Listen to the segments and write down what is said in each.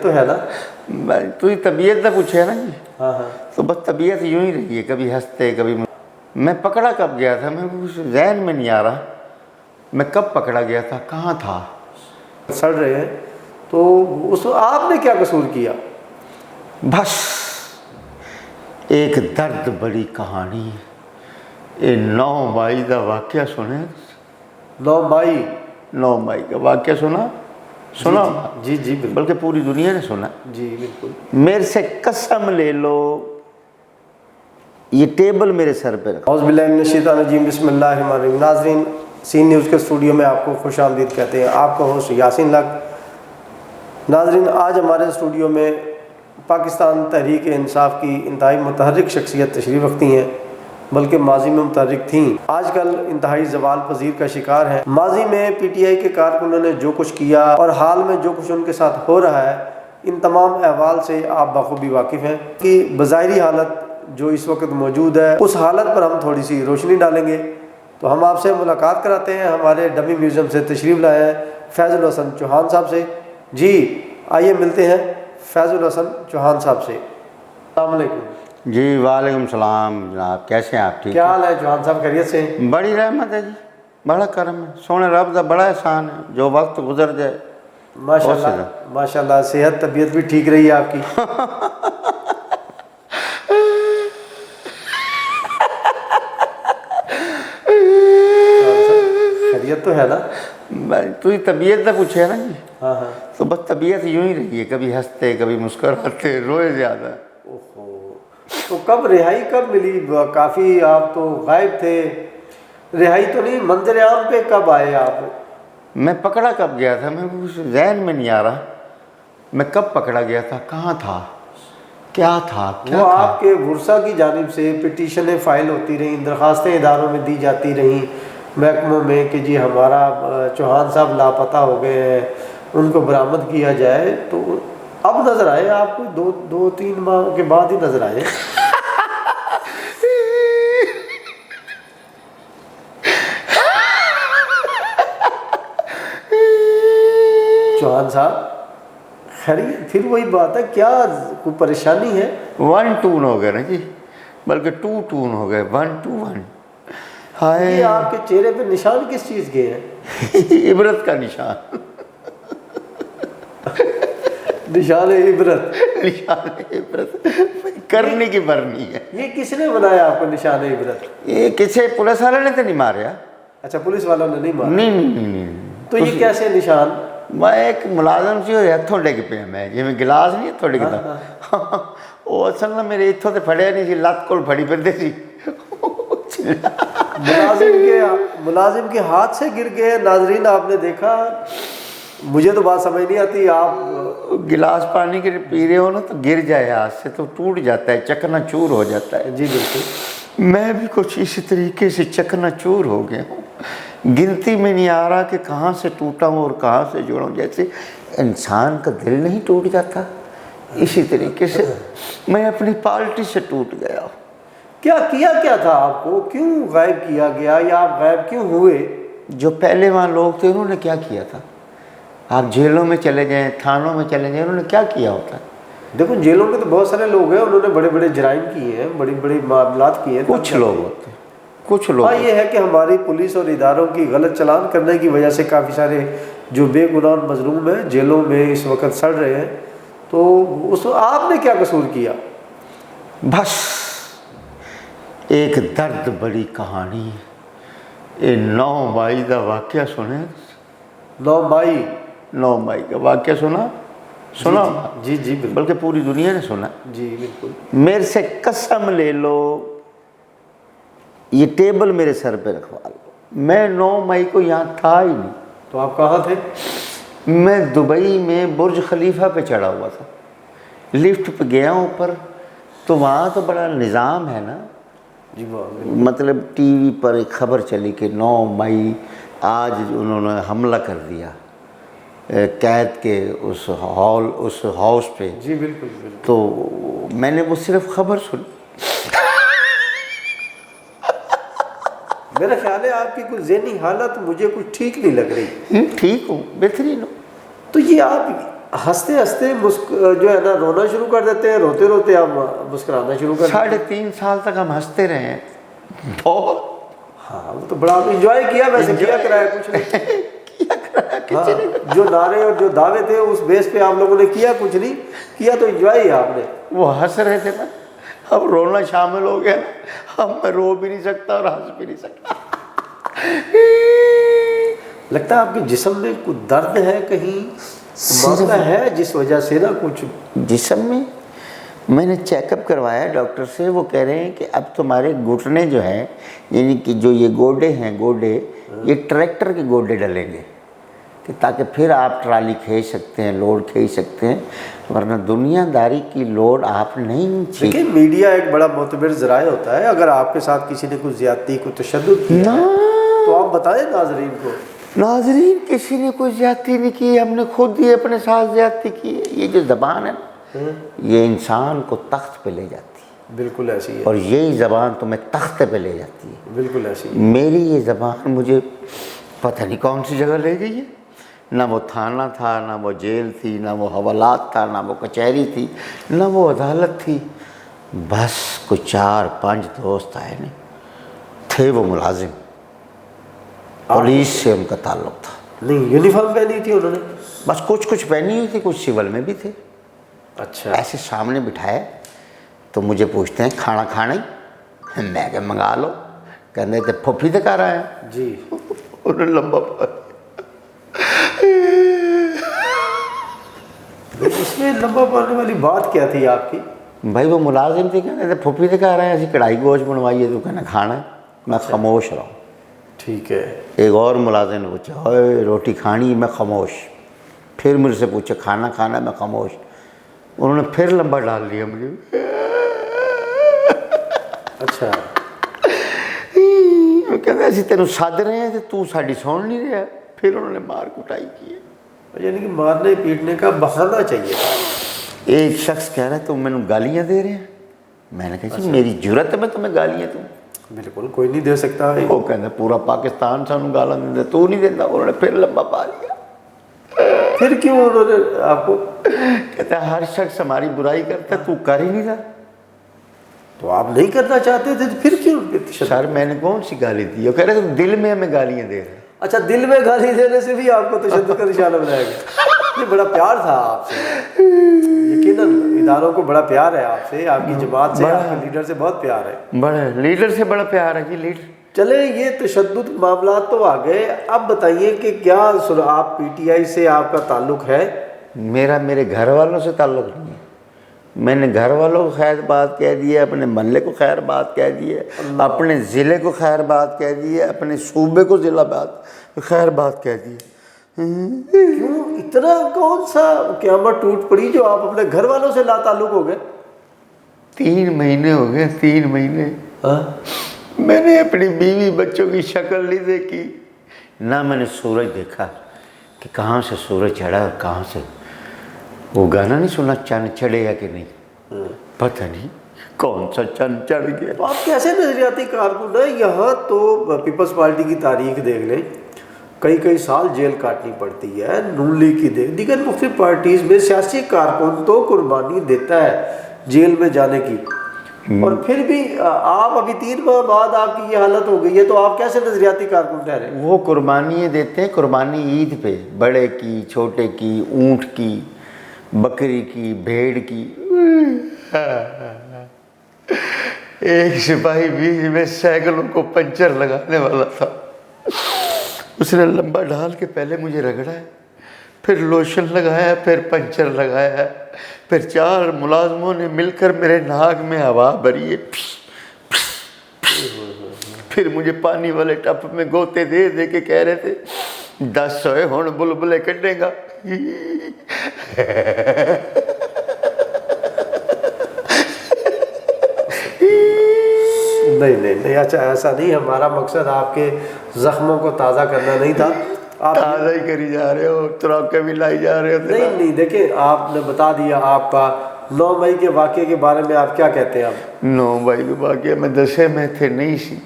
تو ہے نا؟ تو طبیعت نہ پوچھے نا جی. ہاں ہاں. تو بس طبیعت یوں ہی رہی ہے, کبھی ہنستے کبھی. میں پکڑا کب گیا تھا, میں کچھ ذہن میں نہیں آ رہا میں کب پکڑا گیا تھا, کہاں تھا. سڑ رہے ہیں تو اس آپ نے کیا قصور کیا؟ بس ایک درد بڑی کہانی, یہ 9 مئی کا واقعہ سنے. 9 مئی 9 مئی کا واقعہ سنا جی جی بالکل. بلکہ پوری دنیا نے سنا. جی بالکل. میرے سے قسم لے لو, یہ ٹیبل میرے سر پہ رکھا. اعوذ باللہ من الشیطان الرجیم, بسم اللہ الرحمن الرحیم. ناظرین, سی نیوز کے اسٹوڈیو میں آپ کو خوش آمدید کہتے ہیں. آپ کا ہوسٹ یاسین لق. ناظرین, آج ہمارے اسٹوڈیو میں پاکستان تحریک انصاف کی انتہائی متحرک شخصیت تشریف رکھتی ہیں, بلکہ ماضی میں متحرک تھیں, آج کل انتہائی زوال پذیر کا شکار ہیں. ماضی میں پی ٹی آئی کے کارکنوں نے جو کچھ کیا اور حال میں جو کچھ ان کے ساتھ ہو رہا ہے, ان تمام احوال سے آپ بخوبی واقف ہیں کہ بظاہری حالت جو اس وقت موجود ہے, اس حالت پر ہم تھوڑی سی روشنی ڈالیں گے. تو ہم آپ سے ملاقات کراتے ہیں ہمارے ڈمی میوزیم سے تشریف لائے ہیں فیض الحسن چوہان صاحب سے. جی آئیے ملتے ہیں فیض الحسن چوہان صاحب سے. السلام علیکم. جی وعلیکم السلام جناب, کیسے ہیں آپ؟ ٹھیک کیا حال ہے چوہان صاحب, خیریت سے؟ بڑی رحمت ہے جی, بڑا کرم ہے, سونے رب کا بڑا احسان ہے, جو وقت گزر جائے. ماشاء اللہ ماشاء اللہ, صحت طبیعت بھی ٹھیک رہی ہے آپ کی؟ خیریت تو ہے نا؟ تو طبیعت نہ پوچھے نا جی. ہاں ہاں. تو بس طبیعت یوں ہی رہی ہے, کبھی ہنستے کبھی مسکراتے, روئے زیادہ. تو کب رہائی کب ملی؟ کافی آپ تو غائب تھے. رہائی تو نہیں, منظر عام پہ کب آئے آپ؟ میں پکڑا کب گیا تھا, میں کچھ ذہن میں نہیں آ رہا میں کب پکڑا گیا تھا, کہاں تھا, کیا تھا. وہ آپ کے ورثہ کی جانب سے پٹیشنیں فائل ہوتی رہیں, درخواستیں اداروں میں دی جاتی رہیں محکموں میں کہ جی ہمارا چوہان صاحب لاپتہ ہو گئے ہیں, ان کو برآمد کیا جائے. تو اب نظر آئے آپ کو, 2-3 ماہ کے بعد ہی نظر آئے. چوہان صاحب خیریت؟ پھر وہی بات ہے, کیا کوئی پریشانی ہے؟ 1 ٹون ہو گئے نا جی, بلکہ 2 ٹون ہو گئے, 1 2 1. یہ آپ کے چہرے پہ نشان کس چیز کے ہیں؟ عبرت کا نشان. نشان عبرت. نشان عبرت کرنے کی برنی ہے. یہ کس نے بنایا آپ کو نشان عبرت؟ یہ کسی پولیس والے نے تو نہیں ماریا. اچھا, پولیس والوں نے نہیں مارا؟ نہیں. تو یہ کیسے نشان؟ میں ایک ملازم سی ہوئے ہاتھوں ڈگ پیا, میں جی میں گلاس نہیں ہاتھوں ڈگتا, وہ اصل میں میرے اتوں تو پھڑیا نہیں سی, لت کول پھڑی پھرتے سی. ملازم کے ہاتھ سے گر گئے. ناظرین آپ نے دیکھا, مجھے تو بات سمجھ نہیں آتی, آپ گلاس پانی کے پی رہے ہو نا تو گر جائے ہاتھ سے تو ٹوٹ جاتا ہے, چکنا چور ہو جاتا ہے. جی بالکل. میں بھی کچھ اسی طریقے سے چکنا چور ہو گیا ہوں, گنتی میں نہیں آ رہا کہ کہاں سے ٹوٹا ہوں اور کہاں سے جوڑا ہوں. جیسے انسان کا دل نہیں ٹوٹ جاتا, اسی طریقے سے میں اپنی پارٹی سے ٹوٹ گیا ہوں. کیا تھا آپ کو, کیوں غائب کیا گیا, یا آپ غائب کیوں ہوئے؟ جو پہلے وہاں لوگ تھے انہوں نے کیا کیا تھا, آپ جیلوں میں چلے جائیں, تھانوں میں چلے جائیں, انہوں نے کیا کیا ہوتا ہے. دیکھو جیلوں میں تو بہت سارے لوگ ہیں, انہوں نے بڑے بڑے جرائم کیے ہیں, بڑی بڑی معاملات کیے ہیں. کچھ لوگ ہوتے ہیں, کچھ لوگ. ہاں یہ ہے کہ ہماری پولیس اور اداروں کی غلط چلان کرنے کی وجہ سے کافی سارے جو بے گناہ مظلوم ہیں جیلوں میں اس وقت سڑ رہے ہیں. تو آپ نے کیا قصور کیا؟ بس ایک درد بڑی کہانی, یہ 9 مئی کا واقعہ سنے. 9 مئی کا واقعہ سنا. جی بالکل. بلکہ پوری دنیا نے سنا. جی بالکل. میرے سے قسم لے لو, یہ ٹیبل میرے سر پہ رکھوا لو, میں 9 مئی کو یہاں تھا ہی نہیں. تو آپ کہاں تھے؟ میں دبئی میں برج خلیفہ پہ چڑھا ہوا تھا, لفٹ پہ گیا اوپر, تو وہاں تو بڑا نظام ہے نا. جی مطلب ٹی وی پر ایک خبر چلی کہ 9 مئی آج انہوں نے حملہ کر دیا قید کے اس ہاؤس پہ. جی بالکل. تو میں نے وہ صرف خبر سنی. میرا خیال ہے آپ کی کوئی ذہنی حالت مجھے کچھ ٹھیک نہیں لگ رہی. ٹھیک ہوں, بہترین ہوں. تو یہ آپ ہنستے ہنستے جو ہے نا رونا شروع کر دیتے ہیں, روتے روتے آپ مسکرانا شروع کر دیتے ہیں. 3.5 سال تک ہم ہنستے رہے ہیں بہت. ہاں وہ تو بڑا انجوائے کیا, ویسے کیا کرایا کچھ نہیں. ہاں, جو نعرے اور جو دعوے تھے اس بیس پہ آپ لوگوں نے کیا کچھ نہیں کیا, تو انجوائے ہی آپ نے. وہ ہنس رہے تھے نا, اب رونا شامل ہو گیا نا, اب میں رو بھی نہیں سکتا اور ہنس بھی نہیں سکتا. لگتا ہے آپ کے جسم میں کچھ درد ہے, کہیں مسئلہ ہے جس وجہ سے نا کچھ جسم میں. میں نے چیک اپ کروایا ڈاکٹر سے, وہ کہہ رہے ہیں کہ اب تمہارے گھٹنے جو ہیں, یعنی کہ جو یہ گوڈے ہیں, گوڈے یہ ٹریکٹر کے گوڈے ڈلیں گے, کہ تاکہ پھر آپ ٹرالی کھینچ سکتے ہیں, لوڈ کھینچ سکتے ہیں, ورنہ دنیا داری کی لوڈ آپ نہیں کھینچ. لیکن میڈیا ایک بڑا معتبر ذرائع ہوتا ہے, اگر آپ کے ساتھ کسی نے کچھ زیادتی کوئی تشدد کیا ہے تو آپ بتائیں ناظرین کو. ناظرین, کسی نے کوئی زیادتی نہیں کی, ہم نے خود ہی اپنے ساتھ زیادتی کی ہے. یہ جو زبان ہے یہ انسان کو تخت پہ لے جاتی ہے. بالکل ایسی ہے. اور یہی زبان تمہیں تخت پہ لے جاتی ہے. بالکل ایسی ہے. میری یہ زبان مجھے پتہ نہیں کون سی جگہ لے گئی ہے. نہ وہ تھانہ تھا, نہ وہ جیل تھی, نہ وہ حوالات تھا, نہ وہ کچہری تھی, نہ وہ عدالت تھی. بس کوئی 4-5 دوست آئے نہیں تھے, وہ ملازم, پولیس سے ان کا تعلق تھا. نہیں یونیفارم پہنی تھی انہوں نے؟ بس کچھ پہنی ہوئی تھی, کچھ سول میں بھی تھے. اچھا. ایسے سامنے بٹھائے تو مجھے پوچھتے ہیں کھانا کھانا ہی؟ میں کہ منگا لو. کہنے تھے پھوپھی تک آ رہا ہے جی. انہوں نے لمبا پا. اس میں لمبا پڑنے والی بات کیا تھی آپ کی؟ بھائی وہ ملازم تھے, کہنے تھے پھوپھی تک آ رہے ہیں, ایسی کڑھائی گوشت بنوائیے, تو کہنا کھانا ہے. میں خاموش رہا ہوں. ٹھیک ہے. ایک اور ملازم نے پوچھا اوے روٹی کھانی, میں خاموش. پھر مجھ سے پوچھا کھانا کھانا, میں خاموش. انہوں نے پھر لمبا ڈال لیا مجھے. اچھا. کہتے ایسے تینوں سد رہے ہیں تو ساڈی سن نہیں رہا. پھر انہوں نے مار کٹائی کی ہے. یعنی کہ مارنے پیٹنے کا بہانہ چاہیے. ایک شخص کہہ رہا ہے تم مینوں گالیاں دے رہے ہیں. میں نے کہا جی میری جرت ہے میں تمہیں گالیاں دوں؟ بالکل کوئی نہیں دے سکتا. وہ کہتے پورا پاکستان سانوں گالاں دیندا, تو نہیں دیتا. انہوں نے پھر لمبا پا لیا. پھر کیوں انہوں نے آپ کو؟ کہتا ہے ہر شخص ہماری برائی کرتا ہے, تو کر ہی نہیں رہا. تو آپ نہیں کرنا چاہتے تھے تو پھر کیوں؟ سر میں نے کون سی گالی دی؟ وہ کہہ رہے تم دل میں ہمیں گالیاں دے رہے ہیں. اچھا, دل میں گالی دینے سے بھی آپ کو تشدد کا نشانہ بنایا گیا. یہ بڑا پیار تھا آپ سے, یقیناً اداروں کو بڑا پیار ہے آپ سے, آپ کی جماعت سے, آپ کے لیڈر سے بہت پیار ہے. بڑا لیڈر سے بڑا پیار ہے جی. لیڈر چلے یہ تشدد معاملات تو آ گئے, اب بتائیے کہ کیا آپ پی ٹی آئی سے آپ کا تعلق ہے؟ میرا میرے گھر والوں سے تعلق نہیں ہے. میں نے گھر والوں کو خیر بات کہہ دی ہے, اپنے محلے کو خیر بات کہہ دی ہے, اپنے ضلع کو خیر بات کہہ دی ہے, اپنے صوبے کو ضلع بات خیر بات کہہ دی ہے. کیوں اتنا کون سا قیامت ٹوٹ پڑی جو آپ اپنے گھر والوں سے لا تعلق ہو گئے؟ 3 مہینے ہو گئے, 3 مہینے. میں نے اپنی بیوی بچوں کی شکل نہیں دیکھی, نہ میں نے سورج دیکھا کہ کہاں سے سورج چڑھا اور کہاں سے. وہ گانا نہیں سنا چند چڑھے یا کہ نہیں؟ پتہ نہیں کون سا چند چڑھ گیا. تو آپ کیسے نظریاتی کارکن ہیں؟ یہاں تو پیپلز پارٹی کی تاریخ دیکھ لیں, کئی سال جیل کاٹنی پڑتی ہے. نون لیگ کی دیگر مختلف پارٹیز میں سیاسی کارکن تو قربانی دیتا ہے جیل میں جانے کی, اور پھر بھی آپ ابھی 3 ماہ بعد آپ کی یہ حالت ہو گئی ہے, تو آپ کیسے نظریاتی کارکن ٹھہرے؟ وہ قربانی دیتے ہیں, قربانی عید پہ, بڑے کی, چھوٹے کی, اونٹ کی, بکری کی, بھیڑ کی. ایک سپاہی بیچ میں سائیکلوں کو پنچر لگانے والا تھا, اس نے لمبا ڈال کے پہلے مجھے رگڑا ہے, پھر لوشن لگایا, پھر پنچر لگایا ہے, پھر 4 ملازموں نے مل کر میرے ناک میں ہوا بھری ہے, پھر مجھے پانی والے ٹپ میں گوتے دے دے کے کہہ رہے تھے 10 ہوئے ہون بلبلے کڈے گا. نہیں اچھا ایسا نہیں, ہمارا مقصد آپ کے زخموں کو تازہ کرنا نہیں تھا. آپ تازہ ہی کری جا رہے ہو, تراکے بھی لائی جا رہے ہو. نہیں دیکھیں, آپ نے بتا دیا آپ کا 9 مئی کے واقعے کے بارے میں آپ کیا کہتے ہیں؟ آپ 9 مئی کے واقعے میں 10 میں تھے نہیں سی.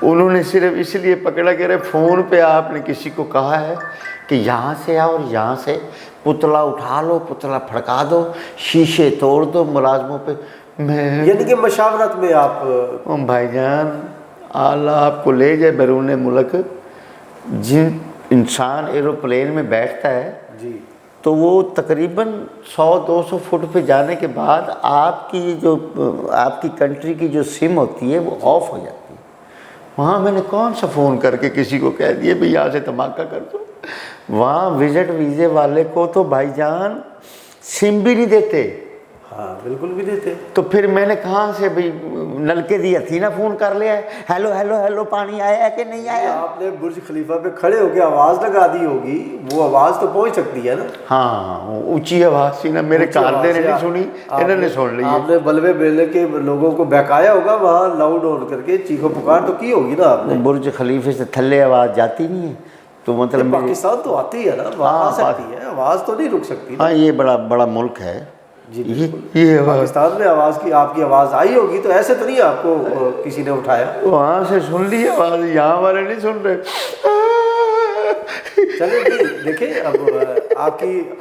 انہوں نے صرف اس لیے پکڑا کہ ارے فون پہ آپ نے کسی کو کہا ہے کہ یہاں سے آؤ اور یہاں سے پتلا اٹھا لو، پتلا پھڑکا دو، شیشے توڑ دو ملازموں پہ۔ میں یعنی کہ مشاورت میں آپ بھائی جان اللہ آپ کو لے جائے بیرون ملک، جن انسان ایروپلین میں بیٹھتا ہے جی تو وہ تقریباً 100-200 فٹ پہ جانے کے بعد آپ کی کنٹری کی جو سم ہوتی ہے وہ آف ہو جاتی ہے۔ وہاں میں نے کون سا فون کر کے کسی کو کہہ دیے بھئی یہاں سے دھماکہ کر دو۔ وہاں وزٹ ویزے والے کو تو بھائی جان سم بھی نہیں دیتے۔ ہاں بالکل بھی دیتے۔ تو پھر میں نے کہاں سے بھئی نلکے دی ہتھی نہ فون کر لیا ہے، ہیلو ہیلو ہیلو پانی آیا ہے کہ نہیں آیا؟ آپ نے برج خلیفہ پہ کھڑے ہو کے آواز لگا دی ہوگی، وہ آواز تو پہنچ سکتی ہے نا۔ ہاں اونچی آواز سی نا، میرے کارنے نے نہیں سنی، انہوں نے سن لی ہے۔ آپ نے بلوے بیلنے کے لوگوں کو بہکایا ہوگا وہاں لاؤڈ آن کر کے، چیخو پکار تو کی ہوگی نا آپ نے۔ برج خلیفے سے تھلے آواز جاتی نہیں ہے تو مطلب پاکستان تو آتی ہے نا، وہاں آ سکتی ہے، آواز تو نہیں رک سکتی نا۔ ہاں یہ بڑا ملک ہے جی یہ پاکستان میں آواز کی آپ کی آواز آئی ہوگی تو ایسے تو نہیں آپ کو کسی نے اٹھایا؟ وہاں سے سن لی آواز، یہاں والے نہیں سن رہے۔ چلیں جی دیکھیں، اب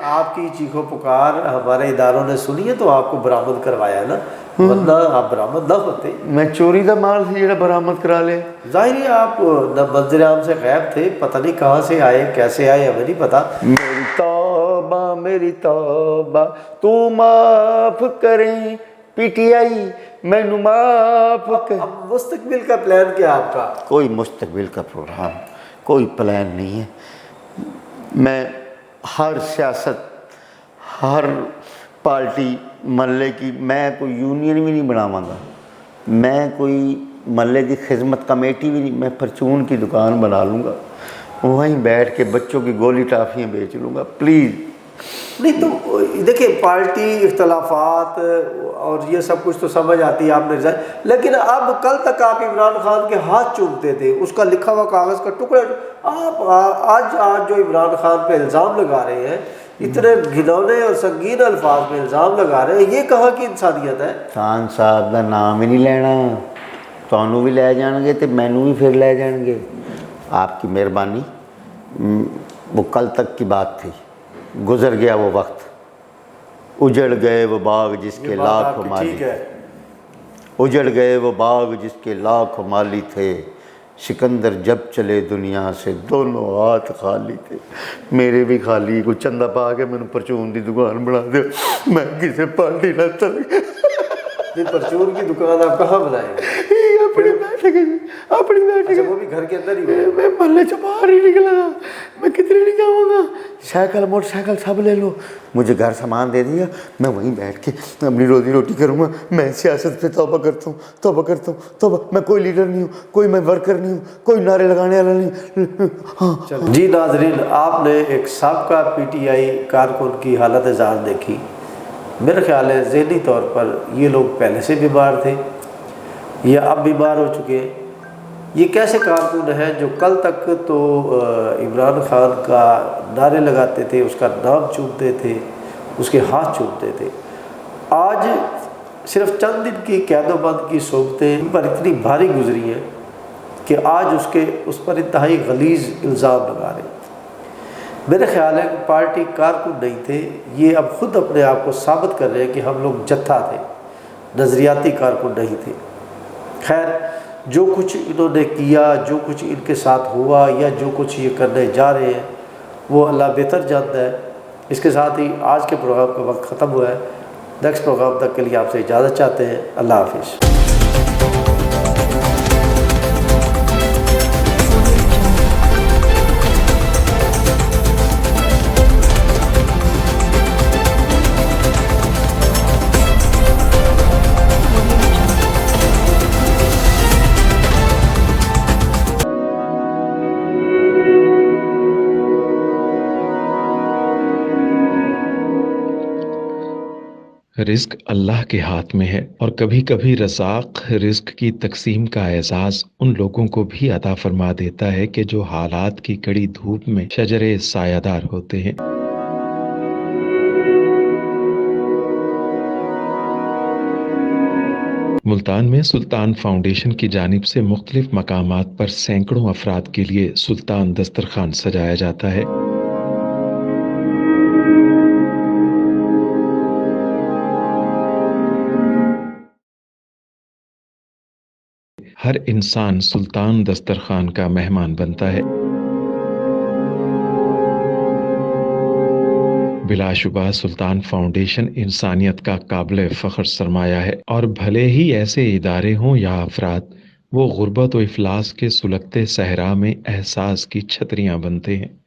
آپ کی چیخو پکار ہمارے اداروں نے سنی ہے تو آپ کو برآمد کروایا ہے نا، ورنہ آپ برآمد نہ ہوتے۔ میں چوری دا مال تھی جڑا برآمد کرا لے۔ ظاہر ہے آپ منظر عام سے غائب تھے، پتہ نہیں کہاں سے آئے کیسے آئے ہمیں نہیں پتا۔ میری توبہ تو معاف کریں پی ٹی آئی مینو معاف کر۔ اب مستقبل کا پلان کیا آپ کا؟ کوئی مستقبل کا پروگرام، کوئی پلان نہیں ہے۔ میں ہر سیاست، ہر پارٹی محلے کی، میں کوئی یونین بھی نہیں بناواں گا، میں کوئی محلے کی خدمت کمیٹی بھی نہیں، میں پرچون کی دکان بنا لوں گا، وہیں بیٹھ کے بچوں کی گولی ٹافیاں بیچ لوں گا، پلیز۔ نہیں تو دیکھیں پارٹی اختلافات اور یہ سب کچھ تو سمجھ آتی ہے آپ نے ریزائن، لیکن اب کل تک آپ عمران خان کے ہاتھ چومتے تھے، اس کا لکھا ہوا کاغذ کا ٹکڑا، آپ آج جو عمران خان پہ الزام لگا رہے ہیں، اتنے گھنونے اور سنگین الفاظ میں الزام لگا رہے ہیں، یہ کہاں کی انسانیت ہے؟ خان صاحب کا نام ہی نہیں لینا، تانوں بھی لے جان گے تو مینوں بھی پھر لے جان گے۔ آپ کی مہربانی، وہ کل تک کی بات تھی، گزر گیا وہ وقت، اجڑ گئے وہ باغ جس کے لاکھ مالی، اجڑ گئے وہ باغ جس کے لاکھ مالی تھے، سکندر جب چلے دنیا سے دونوں ہاتھ خالی تھے۔ میرے بھی خالی، کوئی چندہ پا کے میں نے پرچون دی دکان بنا دے، میں کسی پارٹی نہ چل گیا۔ یہ پرچون کی دکان آپ کہاں بنائیں گے؟ اپنی بیٹھک، اپنی بیٹھک، وہ بھی گھر کے اندر ہی ہوگا؟ میں محلے سے باہر ہی نکلا تھا، میں کتنے نہیں جاؤں گا، سائیکل موٹر سائیکل سب لے لو، مجھے گھر سامان دے دیا، میں وہیں بیٹھ کے اپنی روٹی کروں گا۔ میں سیاست پہ توبہ کرتا ہوں، توبہ کرتا ہوں، توبہ۔ میں کوئی لیڈر نہیں ہوں، کوئی میں ورکر نہیں ہوں، کوئی نعرے لگانے والا نہیں۔ جی ناظرین، آپ نے ایک سابقہ پی ٹی آئی کارکن کی حالت زار دیکھی۔ میرا خیال ہے ذہنی طور پر یہ لوگ پہلے سے بیمار تھے یا اب بیمار ہو چکے ہیں۔ یہ کیسے کارکن ہیں جو کل تک تو عمران خان کا نعرے لگاتے تھے، اس کا نام چومتے تھے، اس کے ہاتھ چومتے تھے، آج صرف چند دن کی قید و بند کی صحبتیں ان پر اتنی بھاری گزری ہیں کہ آج اس پر انتہائی غلیظ الزام لگا رہے ہیں۔ میرے خیال ہے کہ پارٹی کارکن نہیں تھے، یہ اب خود اپنے آپ کو ثابت کر رہے ہیں کہ ہم لوگ جتھا تھے، نظریاتی کارکن نہیں تھے۔ خیر، جو کچھ انہوں نے کیا، جو کچھ ان کے ساتھ ہوا یا جو کچھ یہ کرنے جا رہے ہیں، وہ اللہ بہتر جانتا ہے۔ اس کے ساتھ ہی آج کے پروگرام کا وقت ختم ہوا ہے۔ نیکسٹ پروگرام تک کے لیے آپ سے اجازت چاہتے ہیں۔ اللہ حافظ۔ رزق اللہ کے ہاتھ میں ہے، اور کبھی کبھی رزاق رزق کی تقسیم کا اعزاز ان لوگوں کو بھی عطا فرما دیتا ہے کہ جو حالات کی کڑی دھوپ میں شجرے سایہ دار ہوتے ہیں۔ ملتان میں سلطان فاؤنڈیشن کی جانب سے مختلف مقامات پر سینکڑوں افراد کے لیے سلطان دسترخوان سجایا جاتا ہے۔ ہر انسان سلطان دسترخوان کا مہمان بنتا ہے۔ بلا شبہ سلطان فاؤنڈیشن انسانیت کا قابل فخر سرمایہ ہے، اور بھلے ہی ایسے ادارے ہوں یا افراد، وہ غربت و افلاس کے سلگتے صحرا میں احساس کی چھتریاں بنتے ہیں۔